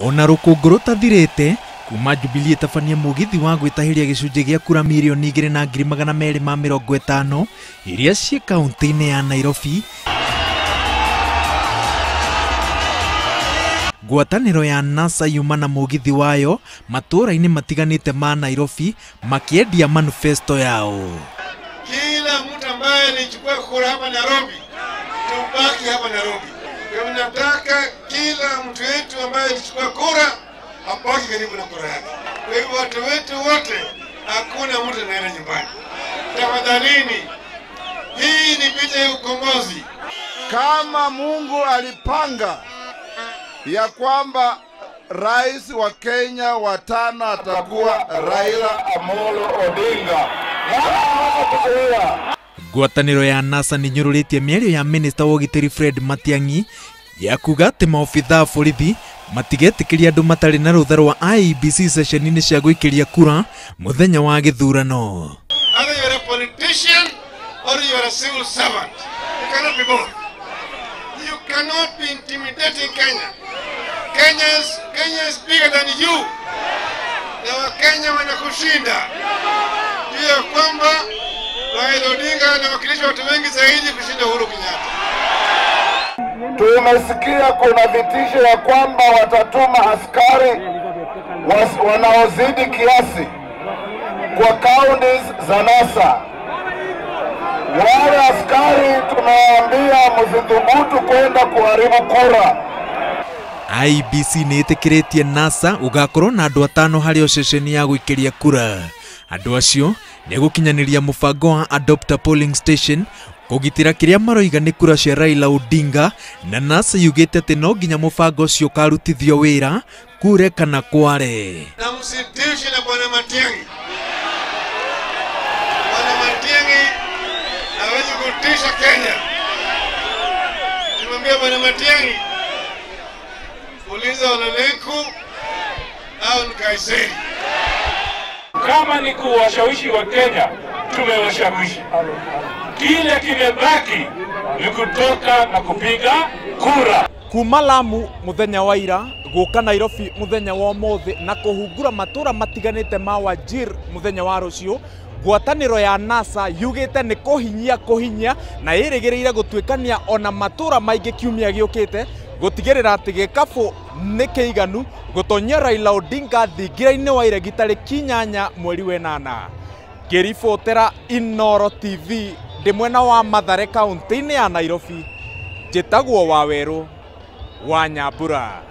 Ona rũkũngũ rũtathirĩte kuma Jubilee tabania mũgithi wa gwĩtahĩria gĩcunjĩ gĩa kura mirioni 2,250 iria ciĩ kaunti-inĩ ya Nairobi. Ngwatanĩro ya NASA yuma na mũgithi wayo matũra-inĩ matiganĩte ma Nairobi makĩendia manifesto yao. Kila mtu ambaye alichukua kura hapa Nairobi, tubaki hapa Nairobi. Tunataka kila mtu wetu ambaye alichukua kura abaki karibu na kura yake. Kwa hivyo watu wetu wote, hakuna mtu anaenda nyumbani. Tafadhalini, hii ni picha ya ukombozi. Kama Mungu alipanga ya kwamba rais wa Kenya wa tano atakuwa Raila Amolo Odinga, ngwatanĩro ya NASA nĩnyũrũrĩtie mĩario ya Minister wa ũgitĩri Fred Matiang'i ya kuga atĩ maobithaa borithi matigetĩkĩria andũ matarĩ na rũtha rwa IEBC session-inĩ cia gũikĩria kura mũthenya wa gĩthurano. Either you're a politician or you're a civil servant. You cannot be both. You cannot be intimidating Kenya. Kenya is bigger than you. Na Wakenya wanakushinda. Juu ya kwamba Raila Odinga anawakilisha watu wengi zaidi kushinda Uhuru Kenyatta. Tumesikia kuna vitisho ya kwamba watatuma askari wanaozidi kiasi kwa counties za NASA. Wale askari tunawaambia msithubutu kwenda kuharibu kura. IEBC nĩĩtĩkĩrĩtie NASA ũgakorwo na andũ 5 harĩ o ceceni ya gũikĩria kura. Andũ acio nĩ gũkinyanĩria mũbango wa Adopt a Polling Station kũgitĩra kĩrĩa maroiga nĩ kura cia Raila Odinga, na NASA yugĩte atĩ no nginya mũbango ũcio ũkarutithio wĩra kure kana kware. Na msitishe na Bwana Matiang'i. Bwana Matiang'i hawezi kutisha Kenya. Nimwambia Bwana Matiang'i, uliza Olelenku au Nkaiseri. Kama ni kuwashawishi wa Kenya, tumewashawishi. Kile kimebaki ni kutoka na kupiga kura. Kuma Lamu muthenya wa ira gũka Nairobi muthenya wa ũmũthĩ na kũhungura matũra matiganĩte ma Wajir muthenya wa rũciũ, ngwatanĩro ya NASA yugĩte nĩ kũhinyia na ĩrĩgĩrĩire gũtuĩkania ona matũra maingĩ kiumia gĩũkĩte gũtigĩrĩra atĩ gĩkabũ nĩ kĩiganu gũtonyia Raila Odinga thingira-inĩ wa iregi tarĩki 8 mweri wa 8. Ngĩribotera Inooro TV ndĩ mwena wa Mathare kaunti-inĩ ya Nairobi, njĩtagwo Wawerũ wa Nyambura.